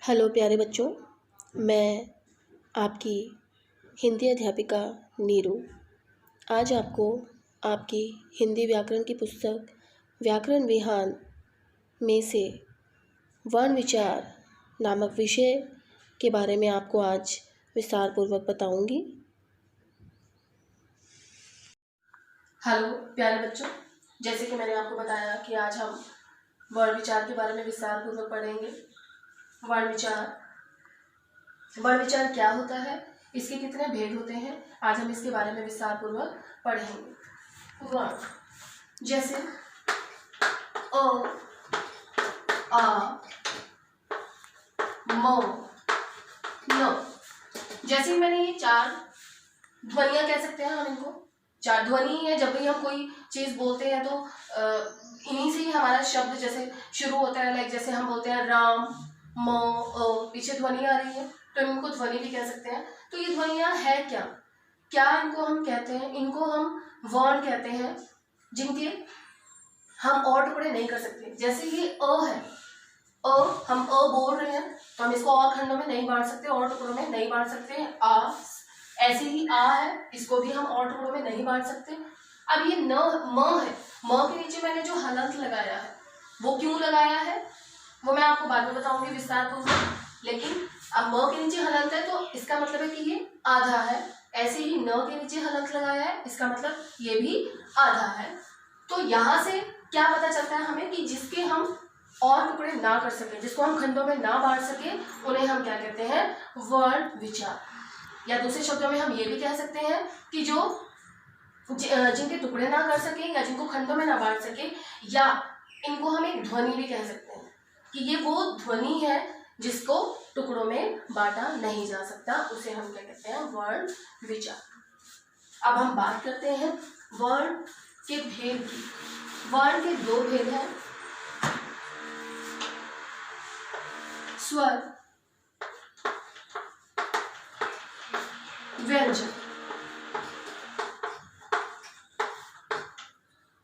Hello प्यारे बच्चों, मैं आपकी हिंदी अध्यापिका नीरू आज आपको आपकी हिंदी व्याकरण की पुस्तक व्याकरण विहान में से वर्ण विचार नामक विषय के बारे में आपको आज विस्तार पूर्वक बताऊंगी। हेलो प्यारे बच्चों, जैसे कि मैंने आपको बताया कि आज हम वर्ण विचार के बारे में विस्तार पूर्वक पढ़ेंगे। वर्ण विचार क्या होता है, इसके कितने भेद होते हैं, आज हम इसके बारे में विस्तार पूर्वक पढ़ेंगे। वर्ण जैसे अ, आ, म, न, जैसे मैंने ये चार ध्वनियां कह सकते हैं, हम इनको चार ध्वनि है। जब भी हम कोई चीज बोलते हैं तो इन्हीं से ही हमारा शब्द जैसे शुरू होता है। लाइक जैसे हम बोलते हैं राम, म, पीछे ध्वनि आ रही है तो इनको ध्वनि भी कह सकते हैं। तो ये ध्वनियां है क्या इनको हम कहते हैं, इनको हम वर्ण कहते हैं, जिनके हम और टुकड़े नहीं कर सकते। जैसे ये अ है, हम अ बोल रहे हैं तो हम इसको और खंडों में नहीं बांट सकते, और टुकड़ों में नहीं बांट सकते। आ, ऐसे ही आ है, इसको भी हम और टुकड़ों में नहीं बांट सकते। अब ये न, म है, म के नीचे मैंने जो हलंत लगाया है वो क्यों लगाया है वो मैं आपको बाद में बताऊंगी विस्तार पूर्वक। लेकिन अब म के नीचे हलंत है तो इसका मतलब है कि ये आधा है। ऐसे ही न के नीचे हलंत लगाया है, इसका मतलब ये भी आधा है। तो यहाँ से क्या पता चलता है हमें कि जिसके हम और टुकड़े ना कर सके, जिसको हम खंडों में ना बांट सके, उन्हें हम क्या कहते हैं, वर्ण विचार। या दूसरे शब्दों में हम ये भी कह सकते हैं कि जो जिनके टुकड़े ना कर सके या जिनको खंडों में ना बांट सके, या इनको हम एक ध्वनि भी कह सकते हैं कि ये वो ध्वनि है जिसको टुकड़ों में बांटा नहीं जा सकता, उसे हम क्या कहते हैं, वर्ण विचार। अब हम बात करते हैं वर्ण के भेद की। वर्ण के दो भेद हैं, स्वर, व्यंजन।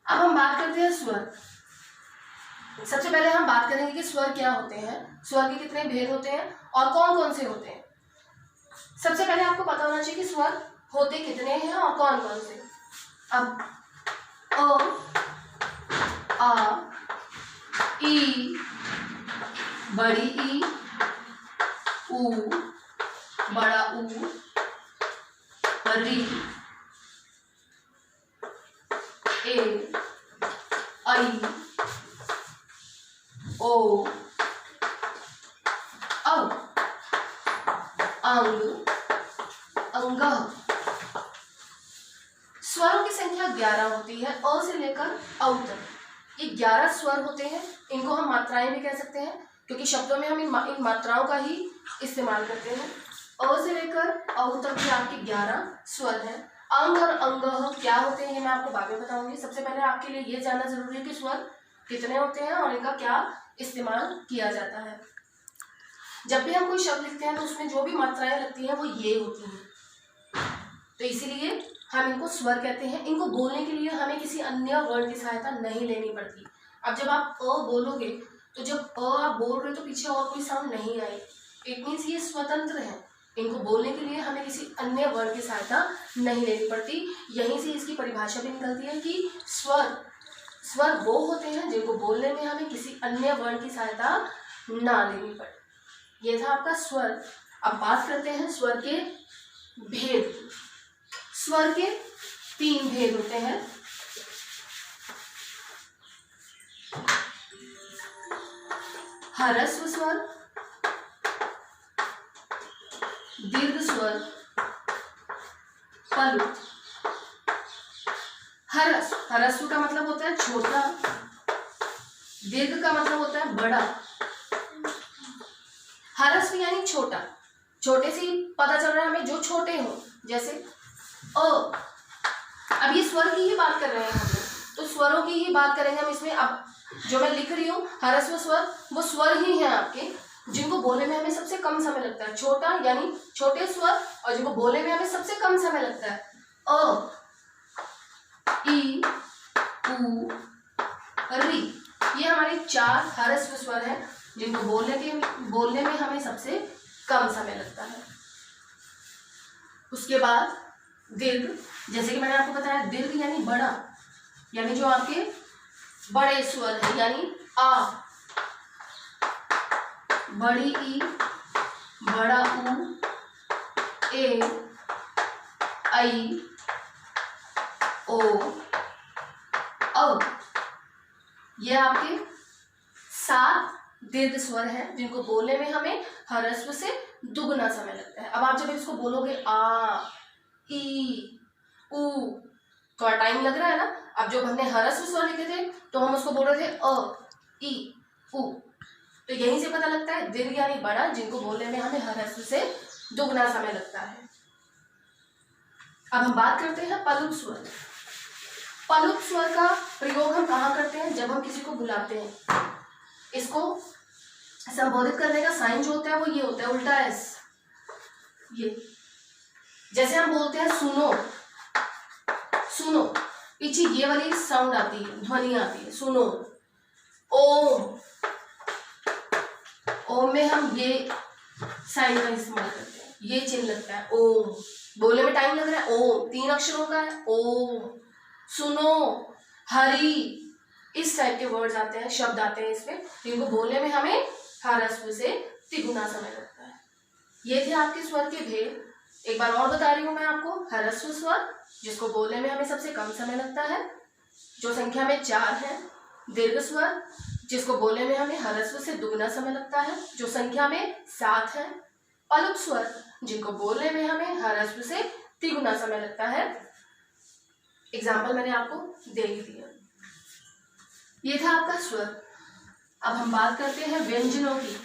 अब हम बात करते हैं स्वर। सबसे पहले हम बात करेंगे कि स्वर क्या होते हैं, स्वर के कितने भेद होते हैं और कौन कौन से होते हैं। सबसे पहले आपको पता होना चाहिए कि स्वर होते कितने हैं और कौन कौन से। अब अ, आ, ई, बड़ी ई, ऊ, बड़ा ऊ, री, ए, आई, ओ, औ, अंग, अंगः। स्वरों की संख्या 11 होती है, अ से लेकर औ तक। ये 11 स्वर होते हैं। इनको हम मात्राएं भी कह सकते हैं क्योंकि शब्दों में हम इन मात्राओं का ही इस्तेमाल करते हैं। अ से लेकर औ तक के आपके 11 स्वर हैं। अंग और अंगः क्या होते हैं ये मैं आपको बाद में बताऊंगी। सबसे पहले आपके लिए ये जानना जरूरी है कि स्वर कितने होते हैं और इनका क्या इस्तेमाल किया जाता है। जब भी हम कोई शब्द लिखते हैं तो उसमें जो भी मात्राएं लगती हैं वो ये होती हैं, तो इसीलिए हम इनको स्वर कहते हैं। इनको बोलने के लिए हमें किसी अन्य वर्ण की सहायता नहीं लेनी पड़ती। अब जब आप अ बोलोगे तो जब अ आप बोल रहे हो तो पीछे और कोई साउंड नहीं आई, इट मीन्स ये स्वतंत्र है। इनको बोलने के लिए हमें किसी अन्य वर्ण की सहायता नहीं लेनी पड़ती। यहीं से इसकी परिभाषा भी निकलती है कि स्वर वो होते हैं जिनको बोलने में हमें किसी अन्य वर्ण की सहायता ना लेनी पड़े। ये था आपका स्वर। अब बात करते हैं स्वर के भेद। स्वर के 3 भेद होते हैं, ह्रस्व स्वर, दीर्घ स्वर, पलुत। ह्रस्व का मतलब होता है छोटा, दीर्घ का मतलब होता है बड़ा। ह्रस्व यानी छोटा, छोटे से ही पता चल रहा है हमें जो छोटे हो, जैसे अ। अब ये स्वर की ही बात कर रहे हैं हम लोग, तो स्वरों की ही बात करेंगे हम इसमें। अब जो मैं लिख रही हूँ ह्रस्व स्वर, वो स्वर ही हैं आपके जिनको बोलने में हमें सबसे कम समय लगता है। छोटा यानी छोटे स्वर, और जिनको बोलने में हमें सबसे कम समय लगता है। अ, ई, उ, री, ये हमारे 4 ह्रस्व स्वर हैं। जिनको बोलने में हमें सबसे कम समय लगता है। उसके बाद दीर्घ, जैसे कि मैंने आपको बताया दीर्घ यानी बड़ा, यानी जो आपके बड़े स्वर है, यानी आ, बड़ी ई, बड़ा ऊ, ए, आई, ओ, औ। ये आपके 7 दीर्घ स्वर हैं जिनको बोलने में हमें ह्रस्व से दुगना समय लगता है। अब आप जब इसको बोलोगे आ, ई, ऊ, थोड़ा टाइम लग रहा है ना। अब जो हमने ह्रस्व स्वर लिखे थे तो हम उसको बोल रहे थे अ, ई, ऊ, तो यहीं से पता लगता है दीर्घ यानी बड़ा, जिनको बोलने में हमें ह्रस्व से दुगना समय लगता है। अब हम बात करते हैं पलुप स्वर। पलुप स्वर का प्रयोग हम कहाँ करते हैं? जब हम किसी को बुलाते हैं। इसको संबोधित करने का साइन जो होता है वो ये होता है, उल्टा एस। ये जैसे हम बोलते हैं सुनो, सुनो, पीछे ये वाली साउंड आती है, ध्वनि आती है, सुनो। ओम, ओम में हम ये साइन का इस्तेमाल करते हैं, ये चिन्ह लगता है ओम। बोलने में टाइम लग रहा है, ओम 3 अक्षरों का है, ओम। सुनो, हरि, इस टाइप के वर्ड्स आते हैं, शब्द आते हैं इसमें, जिनको बोलने में हमें ह्रस्व से तिगुना समय लगता है। ये थे आपके स्वर के भेद। एक बार और बता रही हूं मैं आपको। ह्रस्व स्वर जिसको बोलने में हमें सबसे कम समय लगता है, जो संख्या में 4 है। दीर्घ स्वर जिसको बोलने में हमें ह्रस्व से दुगना समय लगता है, जो संख्या में 7 है। पलुप स्वर जिनको बोलने में हमें ह्रस्व से तिगुना समय लगता है। एग्जाम्पल मैंने आपको दे ही दिया। ये था आपका स्वर। अब हम बात करते हैं व्यंजनों की।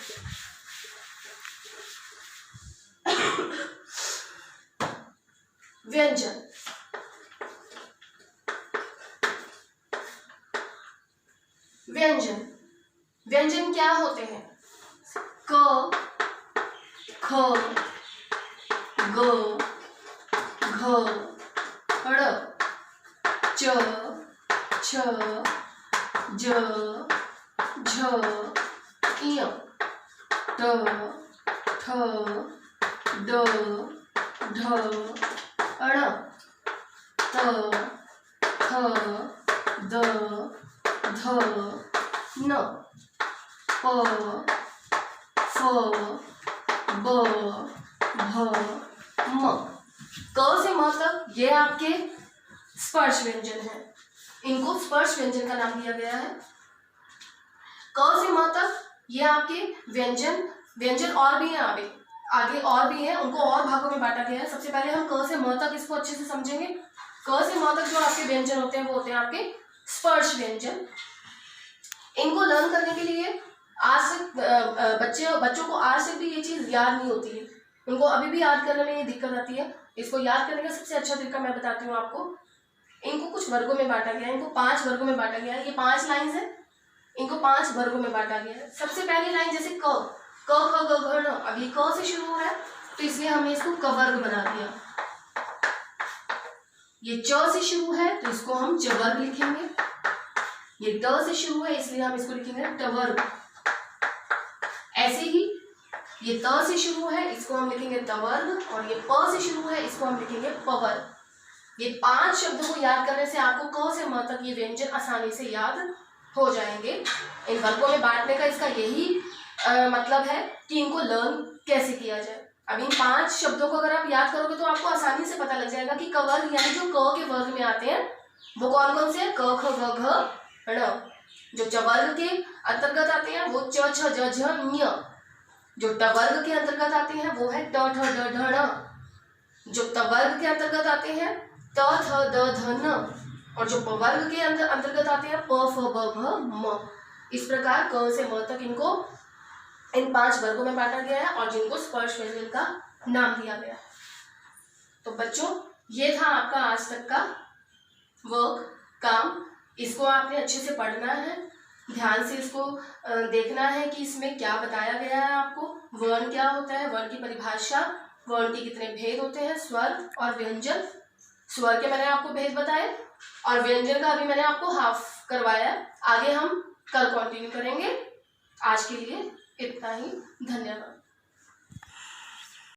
व्यंजन, व्यंजन, व्यंजन क्या होते हैं? क, ख, ग, घ, ड़, च, छ, ज, झ, ञ, ट, ठ, ड, ढ, ण, त, थ, द, ध, न, प, फ, ब, भ, म। क से म तक ये आपके स्पर्श व्यंजन है। इनको स्पर्श व्यंजन का नाम दिया गया है। क से म तक ये आपके व्यंजन और भी हैं, आगे और भी हैं, उनको और भागों में बांटा गया है। सबसे पहले हम क से म तक इसको अच्छे से समझेंगे। क से म तक जो आपके व्यंजन होते हैं वो होते हैं आपके स्पर्श व्यंजन। इनको लर्न करने के लिए आज से बच्चों को आज से भी ये चीज याद नहीं होती है, उनको अभी भी याद करने में ये दिक्कत आती है। इसको याद करने का सबसे अच्छा तरीका मैं बताती हूँ आपको। इनको कुछ वर्गों में बांटा गया है, इनको 5 वर्गों में बांटा गया है। ये 5 लाइन्स है, इनको 5 वर्गों में बांटा गया है। सबसे पहली लाइन जैसे क, ख, ग, घ, ण, अब ये क से शुरू हो रहा है तो इसलिए हमने इसको क वर्ग बना दिया। ये च से शुरू है तो इसको हम च वर्ग लिखेंगे। ये ट से शुरू है इसलिए हम इसको लिखेंगे ट वर्ग। ऐसे ही ये त से शुरू है इसको हम लिखेंगे त वर्ग, और ये प से शुरू है इसको हम लिखेंगे प वर्ग। ये 5 शब्दों को याद करने से आपको क से म तक ये व्यंजन आसानी से याद हो जाएंगे। इन वर्गों में बांटने का इसका यही मतलब है कि इनको लर्न कैसे किया जाए। अब इन 5 शब्दों को अगर आप याद करोगे तो आपको आसानी से पता लग जाएगा कि क वर्ग यानी जो क के वर्ग में आते हैं वो कौन कौन से हैं। क, ख, ग, घ, ण। जो च वर्ग के अंतर्गत आते हैं वो च, छ, ज, झ, ञ। जो ट वर्ग के अंतर्गत आते हैं वो है ट, ठ, ड, ढ, ण। जो त वर्ग के अंतर्गत आते हैं त, थ, द, ध, न। और जो प वर्ग के अंतर्गत आते हैं प, फ, ब, भ, म। इस प्रकार क से म तक इनको इन 5 वर्गों में बांटा गया है और जिनको स्पर्श व्यंजन का नाम दिया गया है। तो बच्चों ये था आपका आज तक का वर्क काम। इसको आपने अच्छे से पढ़ना है, ध्यान से इसको देखना है कि इसमें क्या बताया गया है आपको। वर्ण क्या होता है, वर्ण की परिभाषा, वर्ण के कितने भेद होते हैं, स्वर और व्यंजन। स्वर के मैंने आपको भेद बताए और व्यंजन का अभी मैंने आपको हाफ करवाया। आगे हम कल कंटिन्यू करेंगे। आज के लिए इतना ही, धन्यवाद।